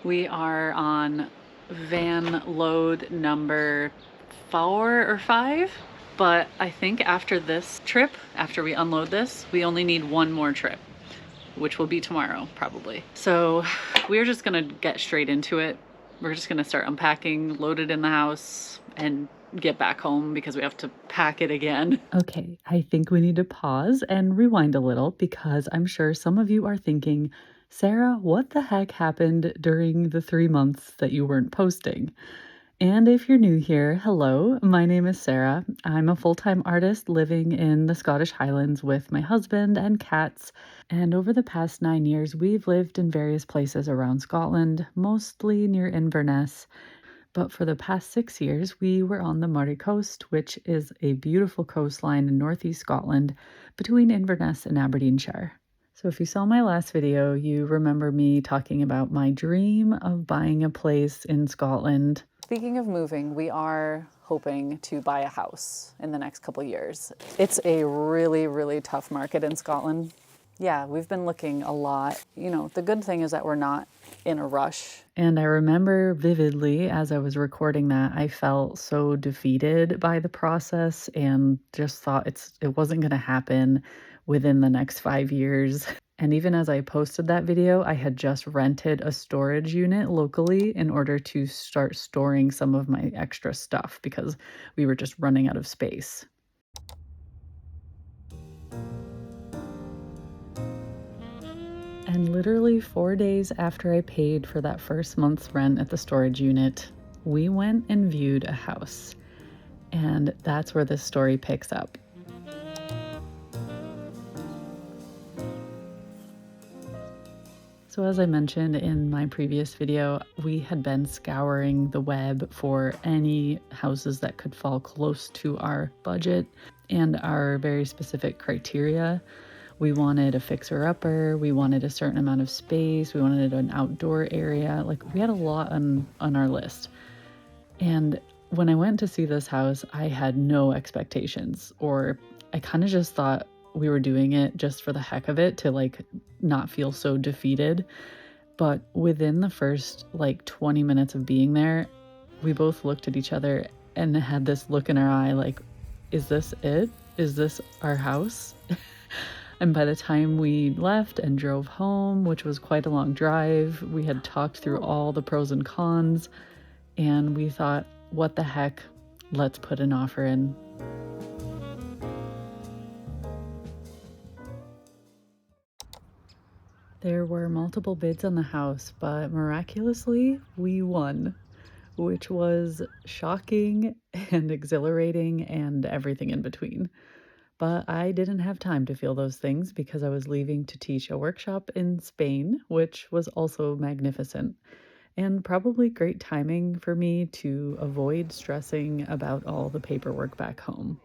We are on van load number 4 or 5, but I think after this trip, after we unload this, we only need one more trip, which will be tomorrow probably. So we're just gonna get straight into it. We're just gonna start unpacking, load it in the house, and get back home because we have to pack it again. Okay, I think we need to pause and rewind a little because I'm sure some of you are thinking, Sarah, what the heck happened during the 3 months that you weren't posting? And if you're new here, hello, my name is Sarah. I'm a full-time artist living in the Scottish Highlands with my husband and cats. And over the past 9 years, we've lived in various places around Scotland, mostly near Inverness. But for the past 6 years, we were on the Moray Coast, which is a beautiful coastline in northeast Scotland between Inverness and Aberdeenshire. So if you saw my last video, you remember me talking about my dream of buying a place in Scotland. Speaking of moving, we are hoping to buy a house in the next couple years. It's a really, really tough market in Scotland. Yeah, we've been looking a lot. You know, the good thing is that we're not in a rush. And I remember vividly as I was recording that, I felt so defeated by the process and just thought it wasn't going to happen within the next 5 years. And even as I posted that video, I had just rented a storage unit locally in order to start storing some of my extra stuff because we were just running out of space. And literally 4 days after I paid for that first month's rent at the storage unit, we went and viewed a house. And that's where this story picks up. So as I mentioned in my previous video, we had been scouring the web for any houses that could fall close to our budget and our very specific criteria. We wanted a fixer-upper, we wanted a certain amount of space, we wanted an outdoor area. Like, we had a lot on our list. And when I went to see this house, I had no expectations, or I kind of just thought we were doing it just for the heck of it to like not feel so defeated. But within the first like 20 minutes of being there, we both looked at each other and had this look in our eye like, is this it? Is this our house? And by the time we left and drove home, which was quite a long drive, we had talked through all the pros and cons, and we thought, what the heck, let's put an offer in. There were multiple bids on the house, but miraculously, we won, which was shocking and exhilarating and everything in between. But I didn't have time to feel those things because I was leaving to teach a workshop in Spain, which was also magnificent. And probably great timing for me to avoid stressing about all the paperwork back home.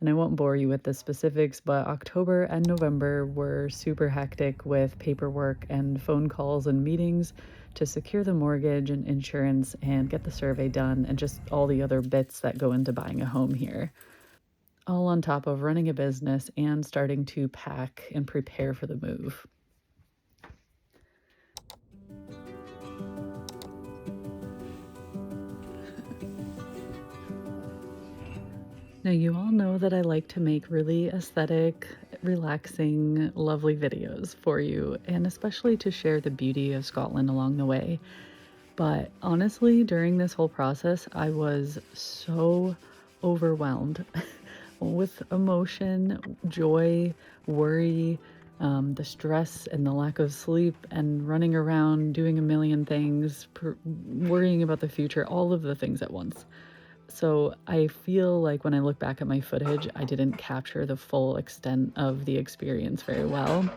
And I won't bore you with the specifics, but October and November were super hectic with paperwork and phone calls and meetings to secure the mortgage and insurance and get the survey done and just all the other bits that go into buying a home here. All on top of running a business and starting to pack and prepare for the move. Now, you all know that I like to make really aesthetic, relaxing, lovely videos for you, and especially to share the beauty of Scotland along the way. But honestly, during this whole process, I was so overwhelmed with emotion, joy, worry, the stress and the lack of sleep and running around doing a million things, worrying about the future, all of the things at once. So I feel like when I look back at my footage, I didn't capture the full extent of the experience very well,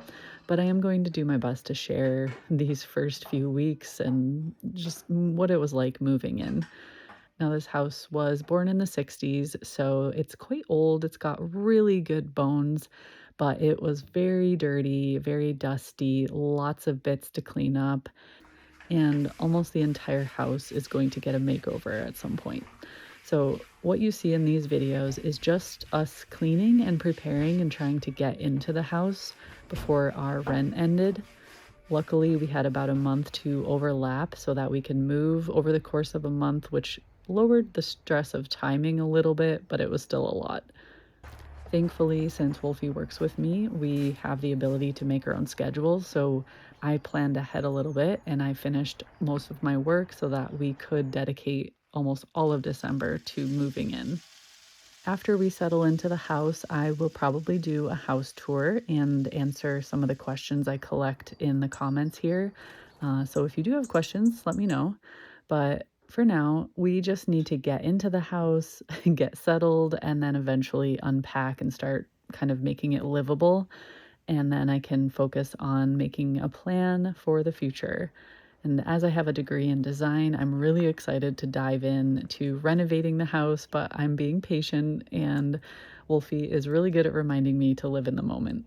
but I am going to do my best to share these first few weeks and just what it was like moving in. Now, this house was born in the 60s, so it's quite old. It's got really good bones, but it was very dirty, very dusty, lots of bits to clean up, and almost the entire house is going to get a makeover at some point. So what you see in these videos is just us cleaning and preparing and trying to get into the house before our rent ended. Luckily, we had about a month to overlap so that we can move over the course of a month, which lowered the stress of timing a little bit, but it was still a lot. Thankfully, since Wolfie works with me, we have the ability to make our own schedules. So I planned ahead a little bit and I finished most of my work so that we could dedicate almost all of December to moving in. After we settle into the house, I will probably do a house tour and answer some of the questions I collect in the comments here. So if you do have questions, let me know. But for now, we just need to get into the house, get settled, and then eventually unpack and start kind of making it livable. And then I can focus on making a plan for the future. And as I have a degree in design, I'm really excited to dive in to renovating the house, but I'm being patient, and Wolfie is really good at reminding me to live in the moment.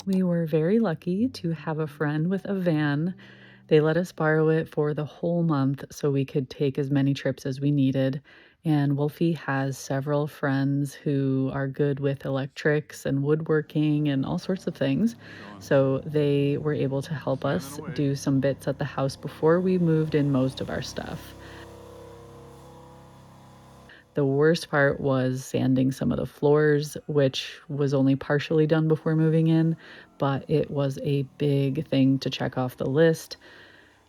We were very lucky to have a friend with a van. They let us borrow it for the whole month so we could take as many trips as we needed. And Wolfie has several friends who are good with electrics and woodworking and all sorts of things. So they were able to help us do some bits at the house before we moved in most of our stuff. The worst part was sanding some of the floors, which was only partially done before moving in, but it was a big thing to check off the list.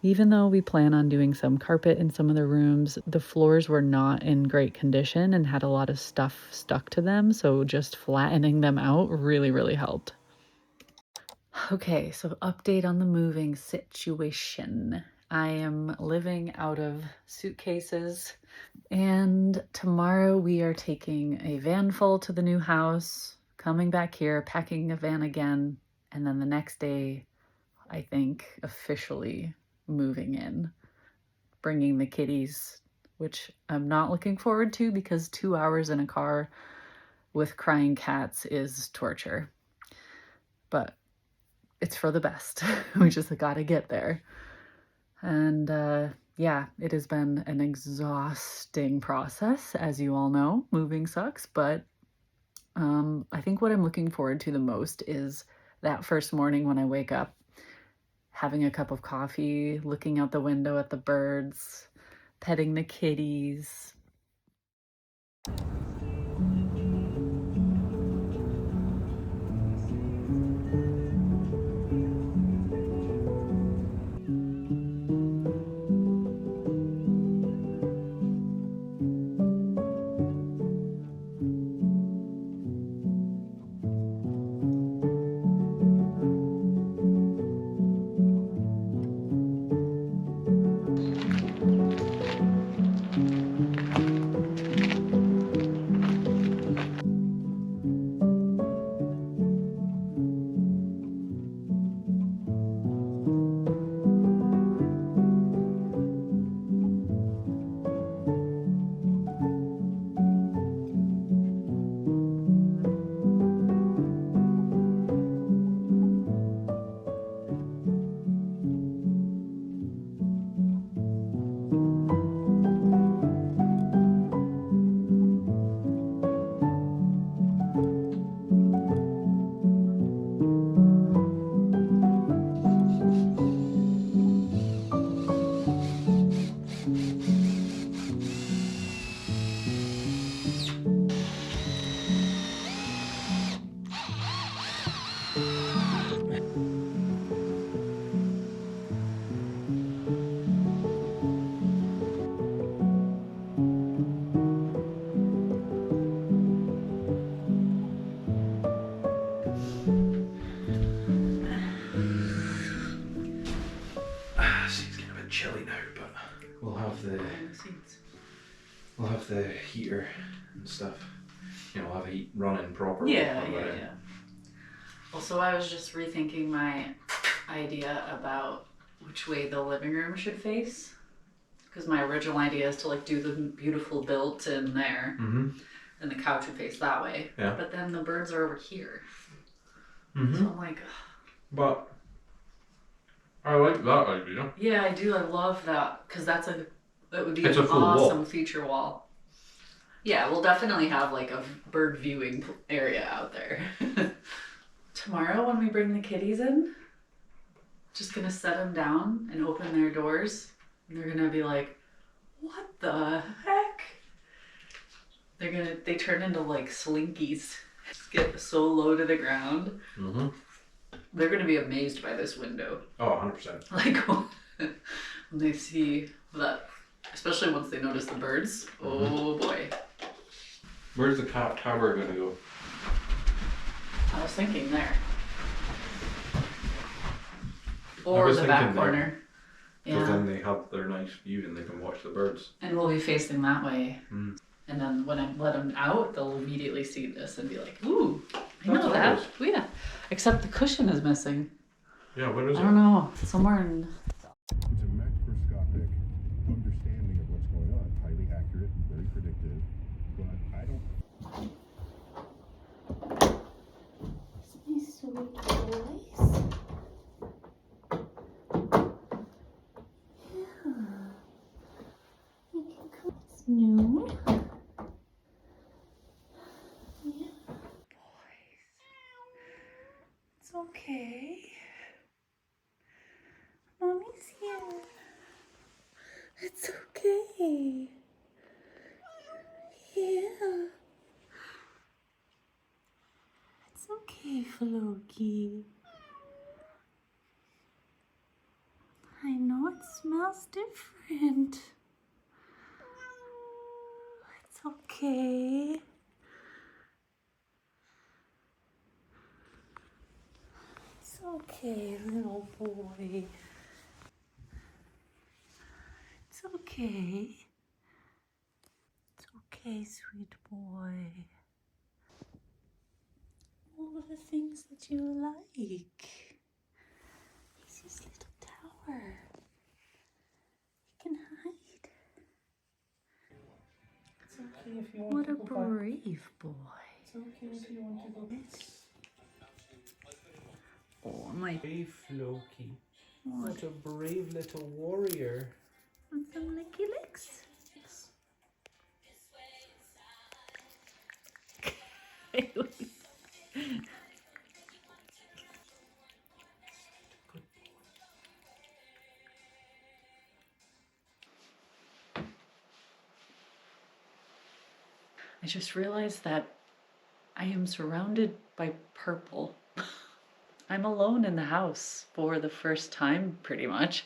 Even though we plan on doing some carpet in some of the rooms, the floors were not in great condition and had a lot of stuff stuck to them, so just flattening them out really, really helped. Okay, so update on the moving situation. I am living out of suitcases, and tomorrow we are taking a van full to the new house, coming back here, packing a van again, and then the next day, I think, officially moving in, bringing the kitties, which I'm not looking forward to because 2 hours in a car with crying cats is torture. But it's for the best. We just gotta get there. And yeah, it has been an exhausting process. As you all know, moving sucks, but I think what I'm looking forward to the most is that first morning when I wake up, having a cup of coffee, looking out the window at the birds, petting the kitties. chilly now, but we'll have the heater and stuff. You know, we'll have heat running properly. Yeah. Well, so I was just rethinking my idea about which way the living room should face. Because my original idea is to like do the beautiful built-in there, and the couch would face that way. Yeah. But then the birds are over here. So I'm like, but I like that idea. Yeah, I do. I love that because that would be It's an a full awesome wall. feature wall. Yeah, we'll definitely have like a bird viewing area out there. Tomorrow when we bring the kitties in, just gonna set them down and open their doors. And they're gonna be like, what the heck? They turn into like slinkies. Just get so low to the ground. They're gonna be amazed by this window. Oh, 100%. Like when they see that, especially once they notice the birds. Oh boy. Where's the cat tower gonna go? I was thinking there. Or the back corner. Because then they have their nice view and they can watch the birds. And we'll be facing that way. And then when I let them out, they'll immediately see this and be like, ooh, I know that. Oh, yeah. Except the cushion is missing. Yeah, where is it? I don't know. Somewhere in... It's a macroscopic understanding of what's going on. Highly accurate, very predictive, but I don't... My sweet boys. Yeah. You can come. It's new. Yeah. Boys. It's okay. Mommy's here. It's okay. Yeah. It's okay, Floki. I know it smells different. It's okay. It's okay, little boy. It's okay. It's okay, sweet boy. All of the things that you like. He's his little tower. He can hide. It's okay if you want to go back. What a brave boy. It's okay if you want to go back. Oh, my... Brave Floki. What a brave little warrior. Want some licky licks? I just realized that I am surrounded by purple. I'm alone in the house for the first time, pretty much,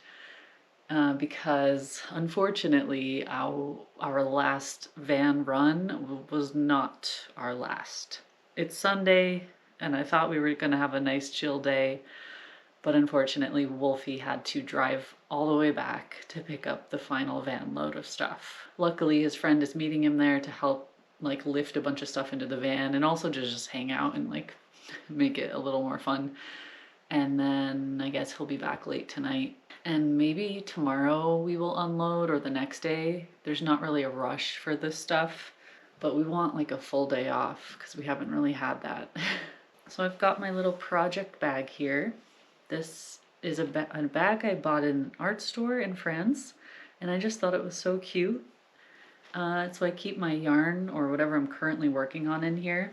because unfortunately our last van run was not our last. It's Sunday, and I thought we were going to have a nice chill day, but unfortunately Wolfie had to drive all the way back to pick up the final van load of stuff. Luckily, his friend is meeting him there to help like lift a bunch of stuff into the van and also to just hang out and like make it a little more fun. And then I guess he'll be back late tonight. And maybe tomorrow we will unload, or the next day. There's not really a rush for this stuff, but we want like a full day off because we haven't really had that. So I've got my little project bag here. This is a bag I bought in an art store in France, and I just thought it was so cute. So I keep my yarn or whatever I'm currently working on in here,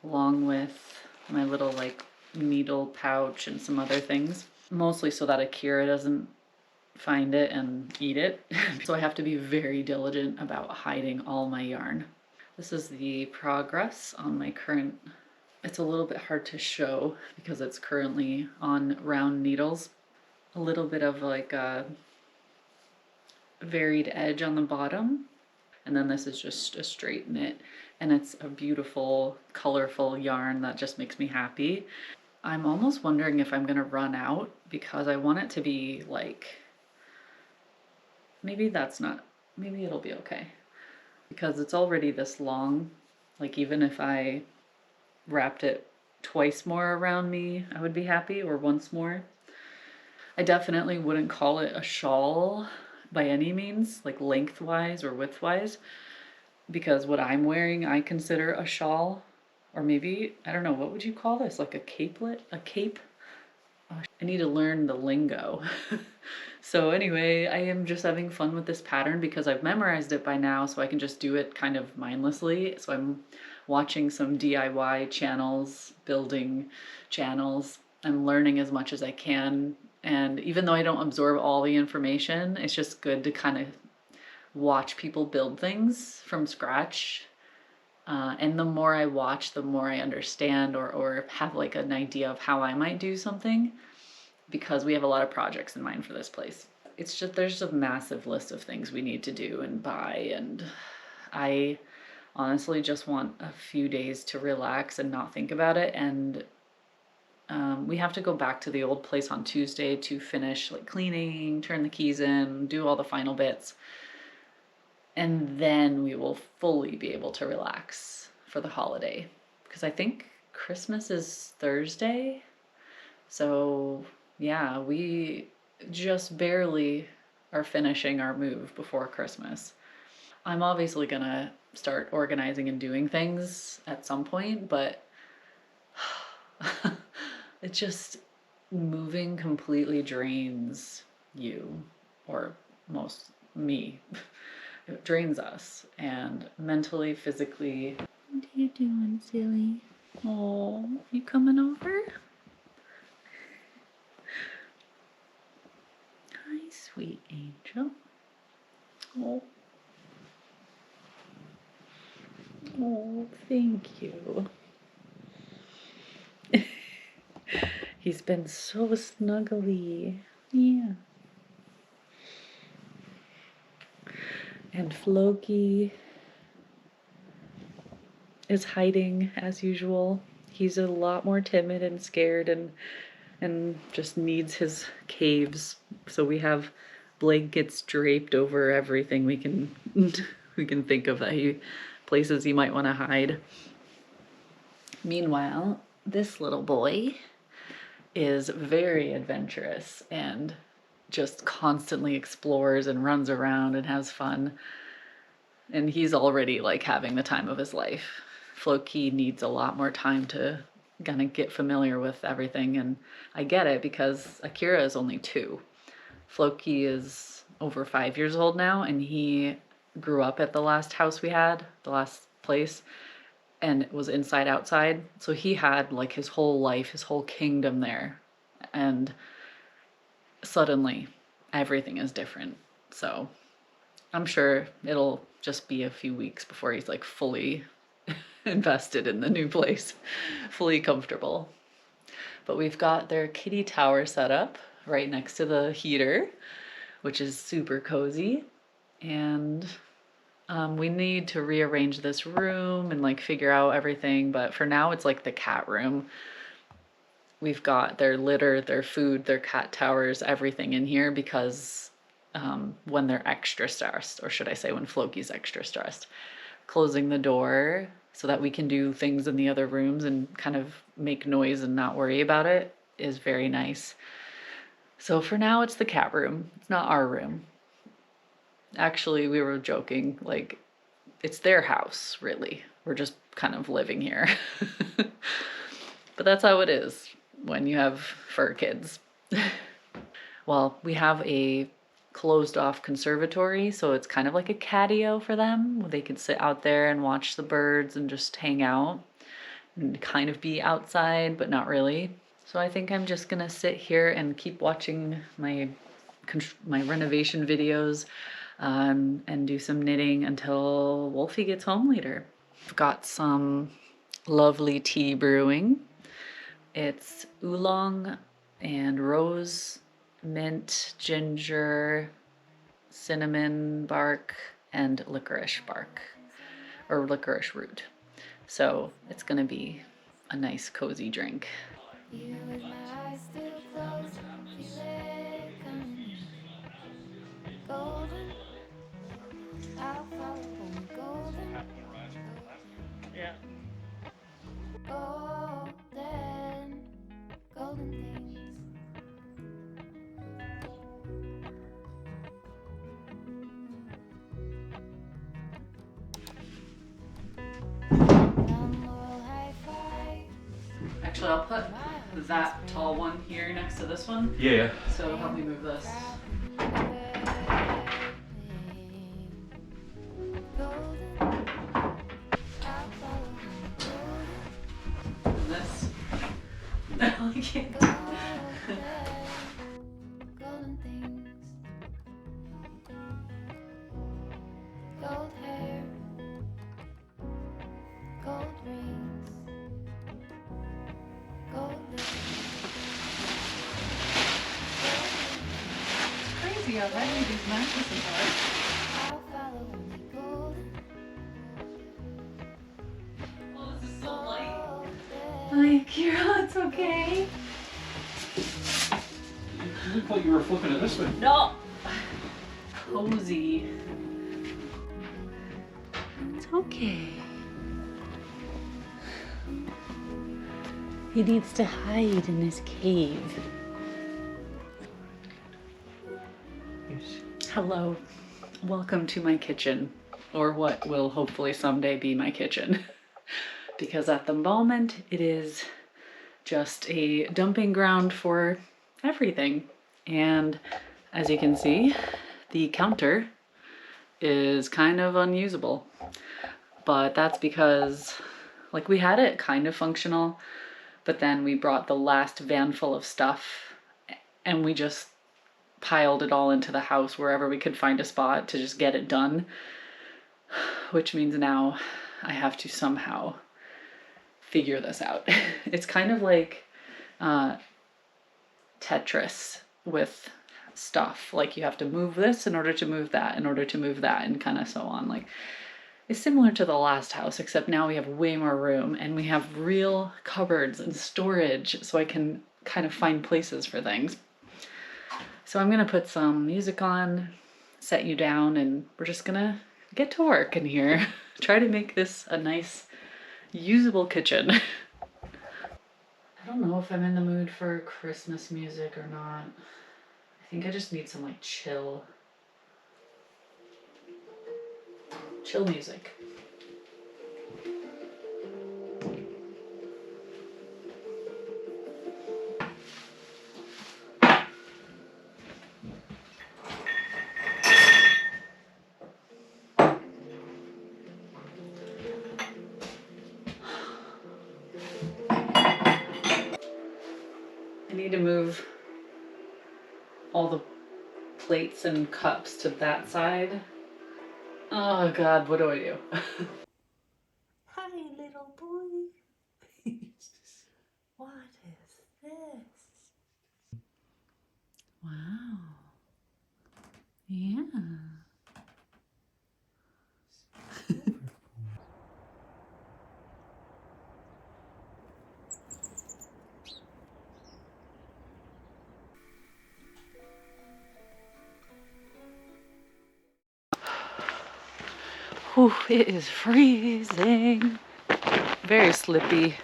along with my little like needle pouch and some other things, mostly so that Akira doesn't find it and eat it. So I have to be very diligent about hiding all my yarn. This is the progress on my current... It's a little bit hard to show because it's currently on round needles. A little bit of like a varied edge on the bottom. And then this is just a straight knit, and it's a beautiful, colorful yarn that just makes me happy. I'm almost wondering if I'm gonna run out because I want it to be like maybe that's not, maybe it'll be okay. Because it's already this long. Like even if I wrapped it twice more around me, I would be happy, or once more. I definitely wouldn't call it a shawl by any means, like lengthwise or widthwise, because what I'm wearing I consider a shawl, or maybe, I don't know, what would you call this? Like a capelet? A cape? I need to learn the lingo. So anyway, I am just having fun with this pattern because I've memorized it by now, so I can just do it kind of mindlessly. So I'm watching some DIY channels, building channels. I'm learning as much as I can. And even though I don't absorb all the information, it's just good to kind of watch people build things from scratch. And the more I watch, the more I understand or have like an idea of how I might do something, because we have a lot of projects in mind for this place. It's just, there's a massive list of things we need to do and buy, and I honestly just want a few days to relax and not think about it. And we have to go back to the old place on Tuesday to finish like cleaning, turn the keys in, do all the final bits. And then we will fully be able to relax for the holiday. Because I think Christmas is Thursday. So yeah, we just barely are finishing our move before Christmas. I'm obviously gonna start organizing and doing things at some point, but it just, moving completely drains you, or most me. It drains us, and mentally, physically. What are you doing, silly? Oh, you coming over? Hi, sweet angel. Oh. Oh, thank you. He's been so snuggly. Yeah. And Floki is hiding as usual. He's a lot more timid and scared and just needs his caves. So we have blankets draped over everything we can we can think of, that he places he might want to hide. Meanwhile, this little boy is very adventurous and just constantly explores and runs around and has fun. And he's already like having the time of his life. Floki needs a lot more time to kind of get familiar with everything, and I get it because Akira is only 2. Floki is over 5 years old now, and he grew up at the last house we had, the last place, and it was inside outside. So he had like his whole life, his whole kingdom there. And suddenly everything is different. So I'm sure it'll just be a few weeks before he's like fully invested in the new place, fully comfortable. But we've got their kitty tower set up right next to the heater, which is super cozy. And we need to rearrange this room and like figure out everything, but for now it's like the cat room. We've got their litter, their food, their cat towers, everything in here because when they're extra stressed, or should I say when Floki's extra stressed, closing the door so that we can do things in the other rooms and kind of make noise and not worry about it is very nice. So for now it's the cat room. It's not our room. Actually, we were joking, like, it's their house, really. We're just kind of living here. But that's how it is when you have fur kids. Well, we have a closed off conservatory, so it's kind of like a catio for them. They can sit out there and watch the birds and just hang out and kind of be outside, but not really. So I think I'm just gonna sit here and keep watching my renovation videos and do some knitting until Wolfie gets home later. I've got some lovely tea brewing. It's oolong and rose, mint, ginger, cinnamon bark, and licorice bark, or licorice root. So it's gonna be a nice cozy drink. You with my eyes still closed, feel it coming in. Golden I'll put that tall one here next to this one. Yeah. So help me move this. And this. No, I can't. Golden things, gold hair, gold rings, gold lips. It's crazy how heavy these mattresses are. I'll follow only golden. Oh, this is so light. Hi, Kira, it's okay. You look like you were flipping it this way. No. Cozy. It's okay. He needs to hide in his cave. Hello. Welcome to my kitchen, or what will hopefully someday be my kitchen. Because at the moment it is just a dumping ground for everything. And as you can see, the counter is kind of unusable. But that's because, like, we had it kind of functional, but then we brought the last van full of stuff and we just piled it all into the house wherever we could find a spot to just get it done. Which means now I have to somehow figure this out. It's kind of like Tetris with stuff. Like you have to move this in order to move that, in order to move that, and kind of so on. Like it's similar to the last house, except now we have way more room and we have real cupboards and storage, so I can kind of find places for things. So I'm gonna put some music on, set you down, and we're just gonna get to work in here. Try to make this a nice, usable kitchen. I don't know if I'm in the mood for Christmas music or not. I think I just need some like chill music. I need to move all the plates and cups to that side. Oh God, what do I do? Hi, little boy. What is this? Wow. Yeah. Whew, it is freezing. Very slippy.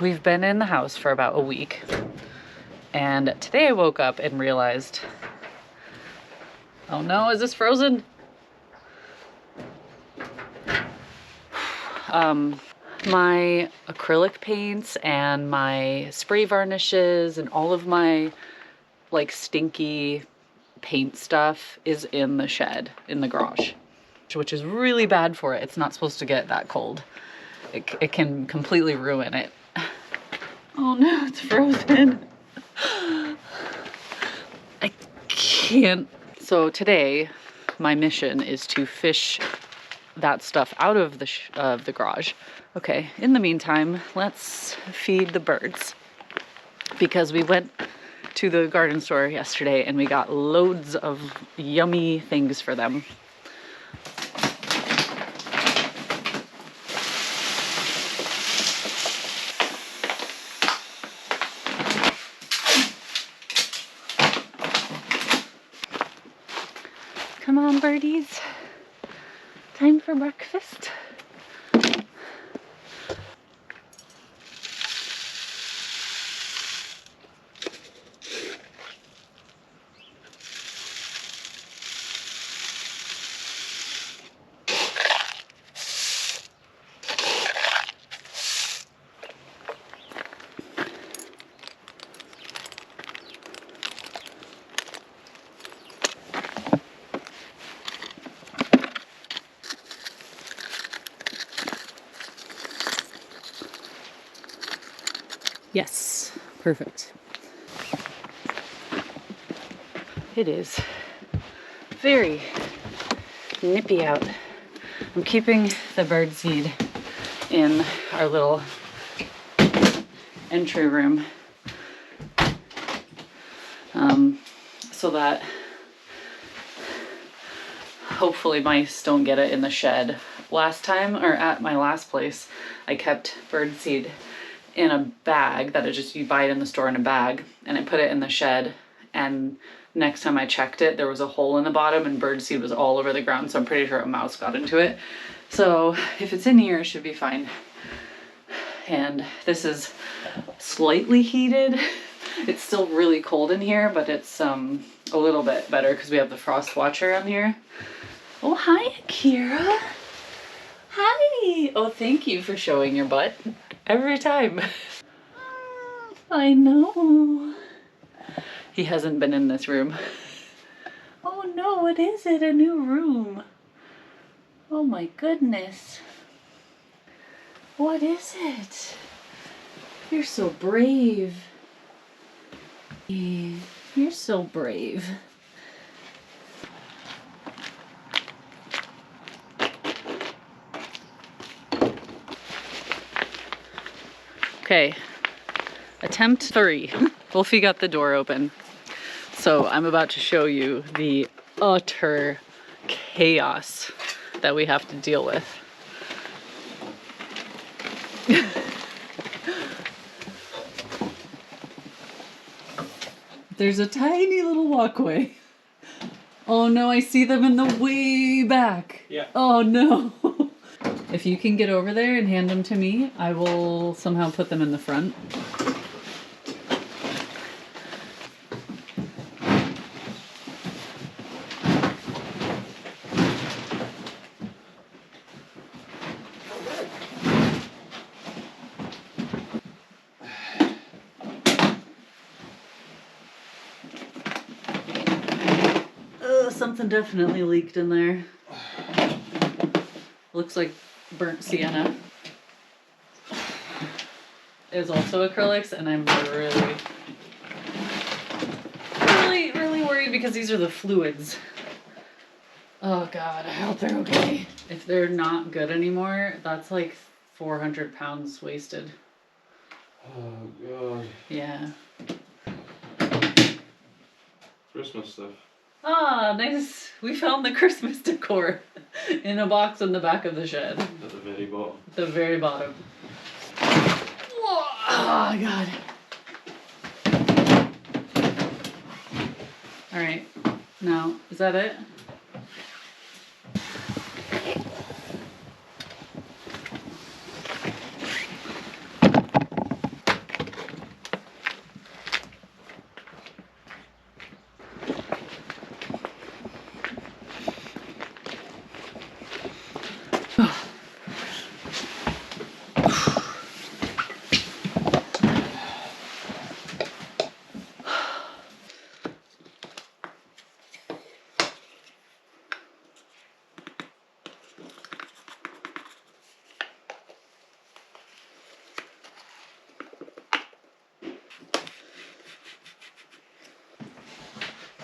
We've been in the house for about a week. And today I woke up and realized, oh no, is this frozen? My acrylic paints and my spray varnishes and all of my like stinky paint stuff is in the shed, in the garage, which is really bad for it. It's not supposed to get that cold. It can completely ruin it. Oh no, it's frozen. I can't. So today, my mission is to fish that stuff out of the garage. Okay, in the meantime, let's feed the birds. Because we went to the garden store yesterday and we got loads of yummy things for them. Come on, birdies. Time for breakfast. Perfect. It is very nippy out. I'm keeping the birdseed in our little entry room so that hopefully mice don't get it in the shed. Last time, or at my last place, I kept birdseed in a bag that you buy it in the store in a bag, and I put it in the shed, and next time I checked it, there was a hole in the bottom and birdseed was all over the ground, so I'm pretty sure a mouse got into it. So if it's in here, it should be fine. And this is slightly heated. It's still really cold in here, but it's a little bit better because we have the frost watcher on here. Oh, hi, Akira. Hi. Oh, thank you for showing your butt every time. I know. He hasn't been in this room. Oh no, what is it? A new room. Oh my goodness. What is it? You're so brave. You're so brave. Okay, attempt 3. Wolfie got the door open. So I'm about to show you the utter chaos that we have to deal with. There's a tiny little walkway. Oh no, I see them in the way back. Yeah. Oh no. If you can get over there and hand them to me, I will somehow put them in the front. Something definitely leaked in there. Looks like burnt sienna. It was also acrylics, and I'm really worried because these are the fluids. Oh God, I hope they're okay. If they're not good anymore, that's like 400 pounds wasted. Oh god. Yeah. Christmas stuff. Ah, nice. We found the Christmas decor in a box in the back of the shed. At the very bottom. The very bottom. Oh God. All right. Now, is that it?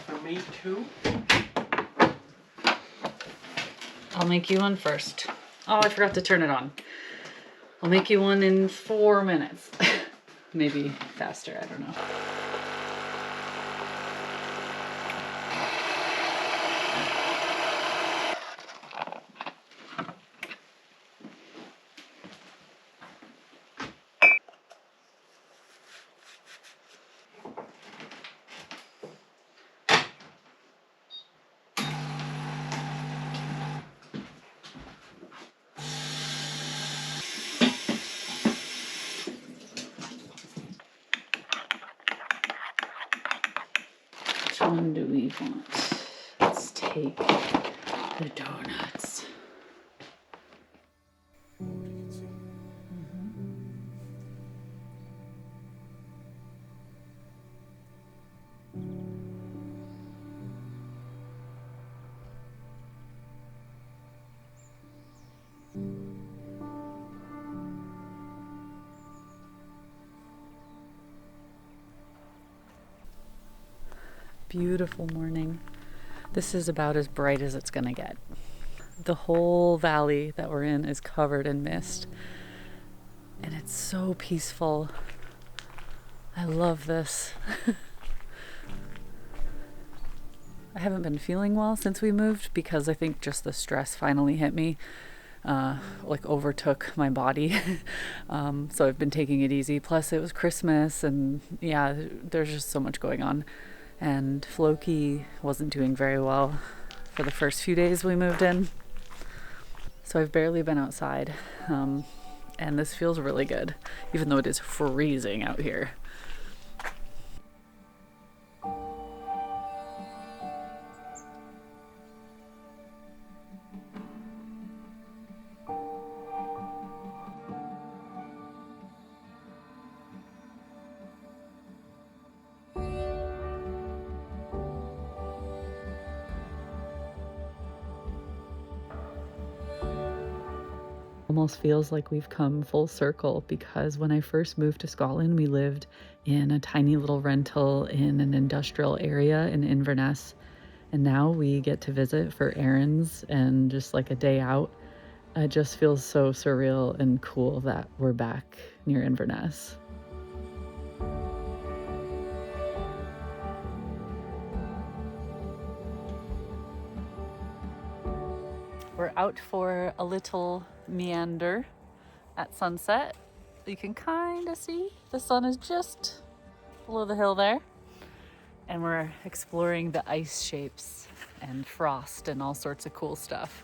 For me too. I'll make you one first. Oh, I forgot to turn it on. I'll make you one in 4 minutes. Maybe faster, I don't know. Which one do we want? Let's take the donuts. beautiful morning. This is about as bright as it's gonna get. The whole valley that we're in is covered in mist, and it's so peaceful. I love this. I haven't been feeling well since we moved because I think just the stress finally hit me, like overtook my body. So I've been taking it easy. Plus it was Christmas and yeah, there's just so much going on. And Floki wasn't doing very well for the first few days we moved in. So I've barely been outside. And this feels really good, even though it is freezing out here. Almost feels like we've come full circle because when I first moved to Scotland, we lived in a tiny little rental in an industrial area in Inverness. And now we get to visit for errands and just like a day out. It just feels so surreal and cool that we're back near Inverness. We're out for a little meander at sunset. You can kind of see the sun is just below the hill there. And we're exploring the ice shapes and frost and all sorts of cool stuff.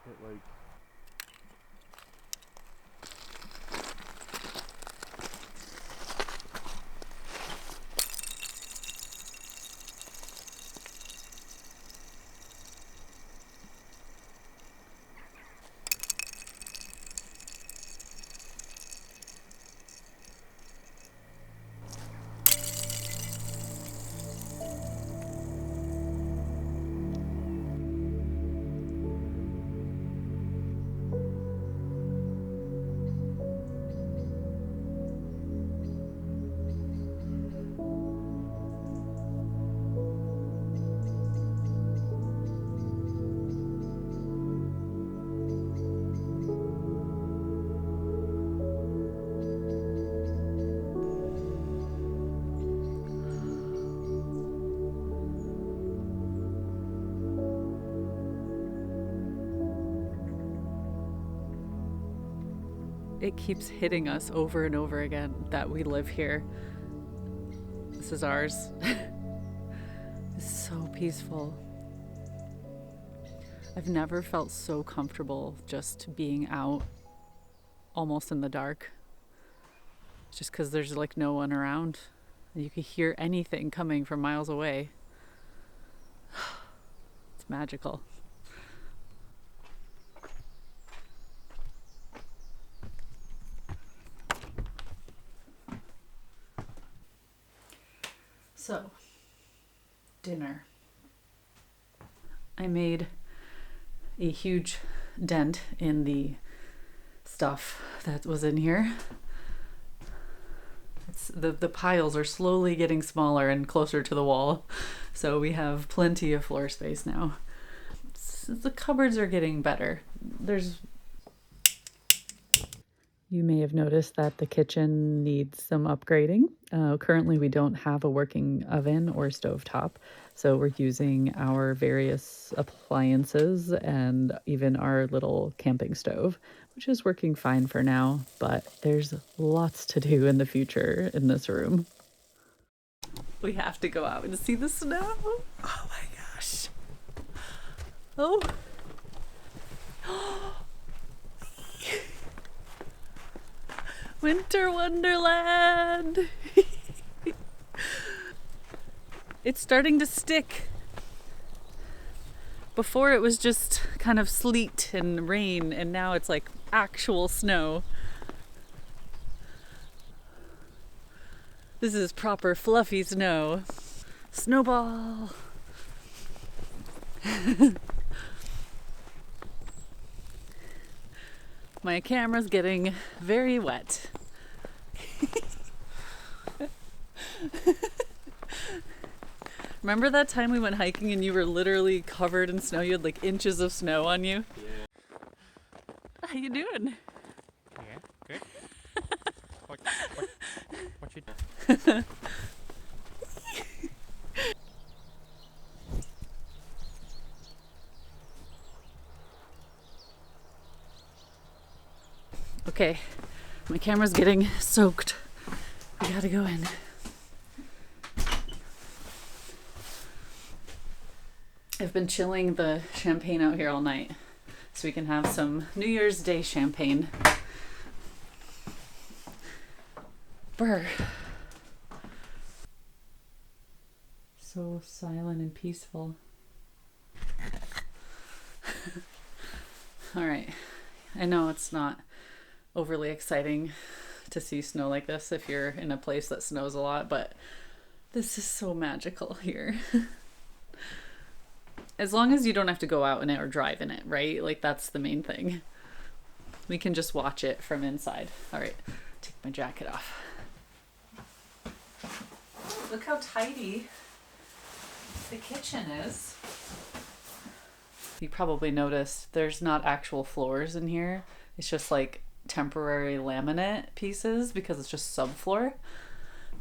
It like It keeps hitting us over and over again that we live here. This is ours. It's so peaceful. I've never felt so comfortable just being out almost in the dark. Just because there's like no one around. You can hear anything coming from miles away. It's magical. So, dinner. I made a huge dent in the stuff that was in here. The piles are slowly getting smaller and closer to the wall, so we have plenty of floor space now. The cupboards are getting better. You may have noticed that the kitchen needs some upgrading. Currently, we don't have a working oven or stovetop, so we're using our various appliances and even our little camping stove, which is working fine for now, but there's lots to do in the future in this room. We have to go out and see the snow. Oh my gosh, Oh. Winter Wonderland. It's starting to stick. Before it was just kind of sleet and rain, and now it's like actual snow. This is proper fluffy snow. Snowball. My camera's getting very wet. Remember that time we went hiking and you were literally covered in snow? You had like inches of snow on you? Yeah. How you doing? Yeah, good. What you doing? Okay, my camera's getting soaked. We gotta go in. I've been chilling the champagne out here all night so we can have some New Year's Day champagne. Brr. So silent and peaceful. All right, I know it's not overly exciting to see snow like this if you're in a place that snows a lot, but this is so magical here. As long as you don't have to go out in it or drive in it, right? Like that's the main thing. We can just watch it from inside. All right, take my jacket off. Look how tidy the kitchen is. You probably noticed there's not actual floors in here. It's just like temporary laminate pieces because it's just subfloor.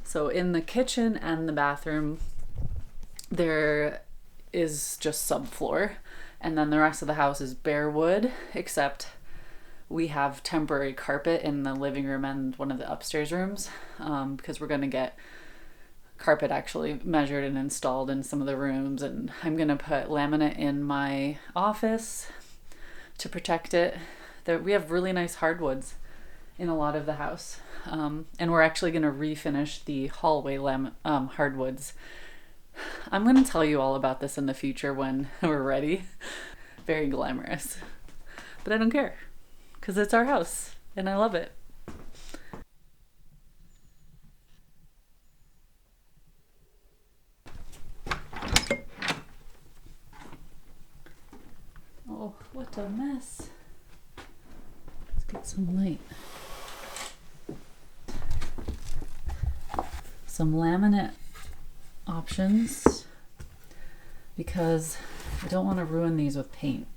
So in the kitchen and the bathroom, there is just subfloor, and then the rest of the house is bare wood, except we have temporary carpet in the living room and one of the upstairs rooms, because we're going to get carpet actually measured and installed in some of the rooms, and I'm going to put laminate in my office to protect it. We have really nice hardwoods in a lot of the house, and we're actually going to refinish the hallway hardwoods. I'm going to tell you all about this in the future when we're ready. Very glamorous. But I don't care because it's our house and I love it. Oh, what a mess. Let's get some light. Some laminate options because I don't want to ruin these with paint.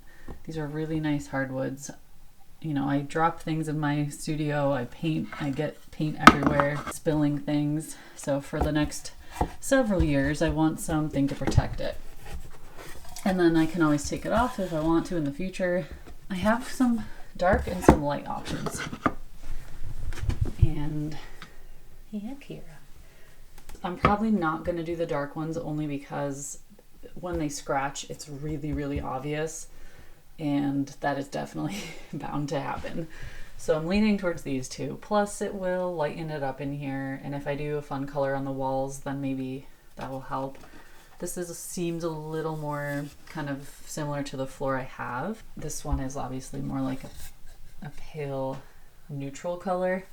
These are really nice hardwoods. You know, I drop things in my studio, I get paint everywhere, spilling things. So for the next several years, I want something to protect it. And then I can always take it off if I want to in the future. I have some dark and some light options. And yeah, Kira. I'm probably not going to do the dark ones only because when they scratch, it's really, really obvious. And that is definitely bound to happen. So I'm leaning towards these two. Plus it will lighten it up in here. And if I do a fun color on the walls, then maybe that will help. This seems a little more kind of similar to the floor I have. This one is obviously more like a pale neutral color.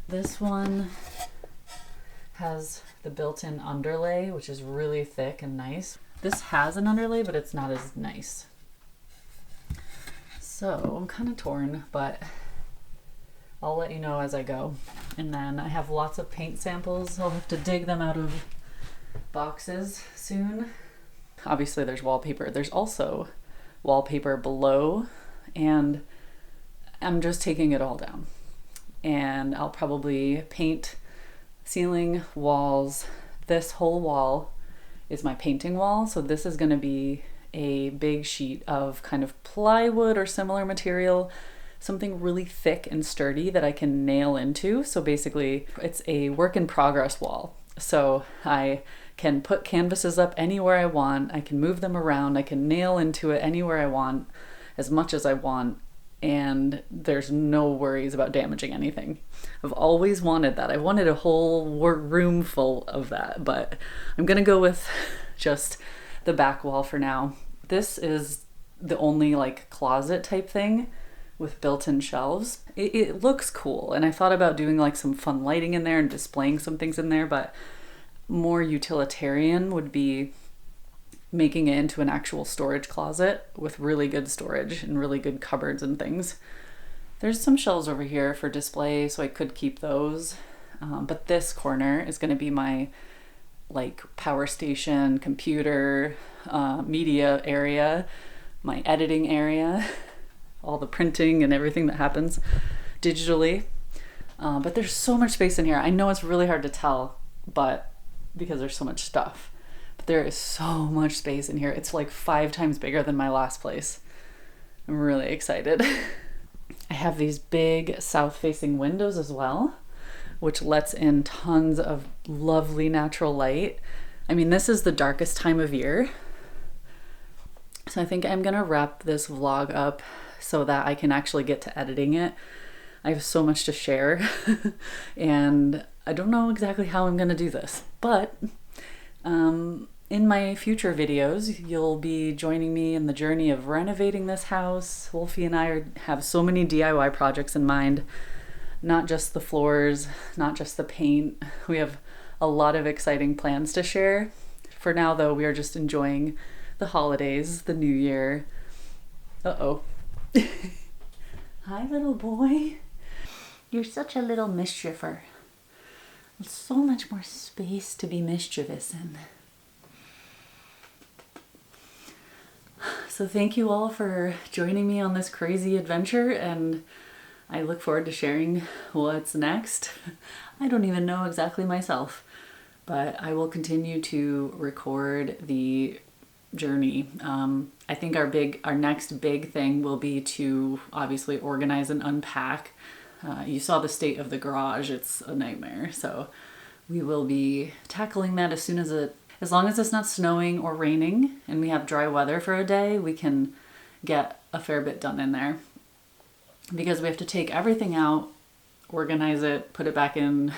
This one has the built-in underlay, which is really thick and nice. This has an underlay, but it's not as nice. So I'm kind of torn, but I'll let you know as I go. And then I have lots of paint samples. I'll have to dig them out of boxes soon. Obviously there's wallpaper. There's also wallpaper below, and I'm just taking it all down. And I'll probably paint ceiling, walls. This whole wall is my painting wall. So this is going to be a big sheet of kind of plywood or similar material, something really thick and sturdy that I can nail into. So basically it's a work in progress wall. So I can put canvases up anywhere I want. I can move them around. I can nail into it anywhere I want, as much as I want. And there's no worries about damaging anything. I've always wanted that. I wanted a whole room full of that, but I'm gonna go with just the back wall for now. This is the only like closet type thing with built-in shelves. It looks cool, and I thought about doing like some fun lighting in there and displaying some things in there, but more utilitarian would be making it into an actual storage closet with really good storage and really good cupboards and things. There's some shelves over here for display, so I could keep those. But this corner is going to be my like power station, computer, media area, my editing area, all the printing and everything that happens digitally. But there's so much space in here. I know it's really hard to tell, but because there's so much stuff. There is so much space in here. It's like 5 times bigger than my last place. I'm really excited. I have these big south-facing windows as well, which lets in tons of lovely natural light. I mean, this is the darkest time of year. So I think I'm gonna wrap this vlog up so that I can actually get to editing it. I have so much to share and I don't know exactly how I'm gonna do this, but in my future videos, you'll be joining me in the journey of renovating this house. Wolfie and I have so many DIY projects in mind, not just the floors, not just the paint. We have a lot of exciting plans to share. For now though, we are just enjoying the holidays, the new year. Uh-oh. Hi, little boy. You're such a little mischiever. There's so much more space to be mischievous in. So thank you all for joining me on this crazy adventure, and I look forward to sharing what's next. I don't even know exactly myself, but I will continue to record the journey. I think our next big thing will be to obviously organize and unpack. You saw the state of the garage, it's a nightmare. So we will be tackling that as long as it's not snowing or raining and we have dry weather for a day, we can get a fair bit done in there. Because we have to take everything out, organize it, put it back in,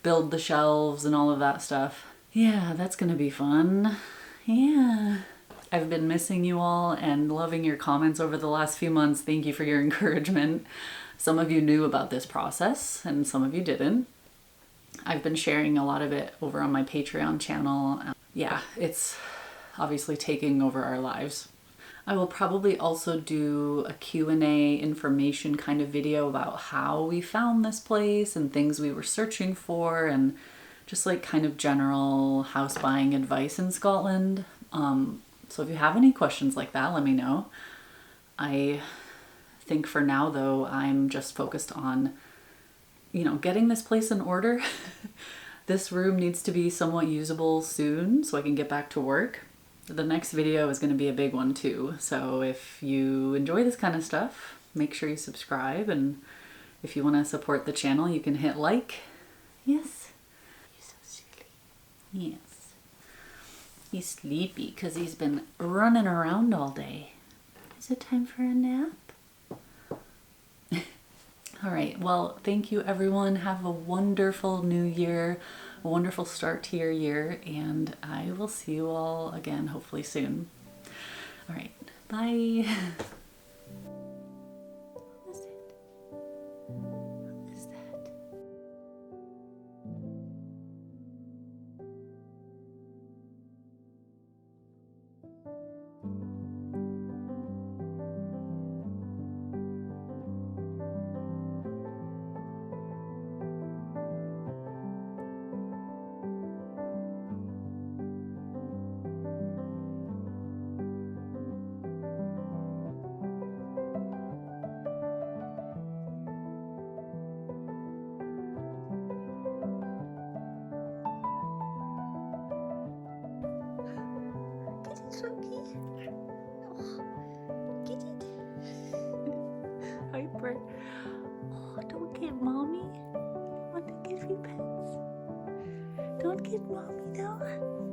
build the shelves and all of that stuff. Yeah, that's gonna be fun. Yeah. I've been missing you all and loving your comments over the last few months. Thank you for your encouragement. Some of you knew about this process and some of you didn't. I've been sharing a lot of it over on my Patreon channel. Yeah, it's obviously taking over our lives. I will probably also do a Q&A information kind of video about how we found this place and things we were searching for and just like kind of general house buying advice in Scotland. So if you have any questions like that, let me know. I think for now though, I'm just focused on, getting this place in order. This room needs to be somewhat usable soon so I can get back to work. The next video is going to be a big one too. So if you enjoy this kind of stuff, make sure you subscribe. And if you want to support the channel, you can hit like. Yes. He's so silly. Yes. He's sleepy because he's been running around all day. Is it time for a nap? All right, well, thank you everyone. Have a wonderful new year, a wonderful start to your year, and I will see you all again hopefully soon. All right, bye. What is it? What is that? Piper. Oh, don't get mommy. I want to give you pets. Don't Don't get mommy though.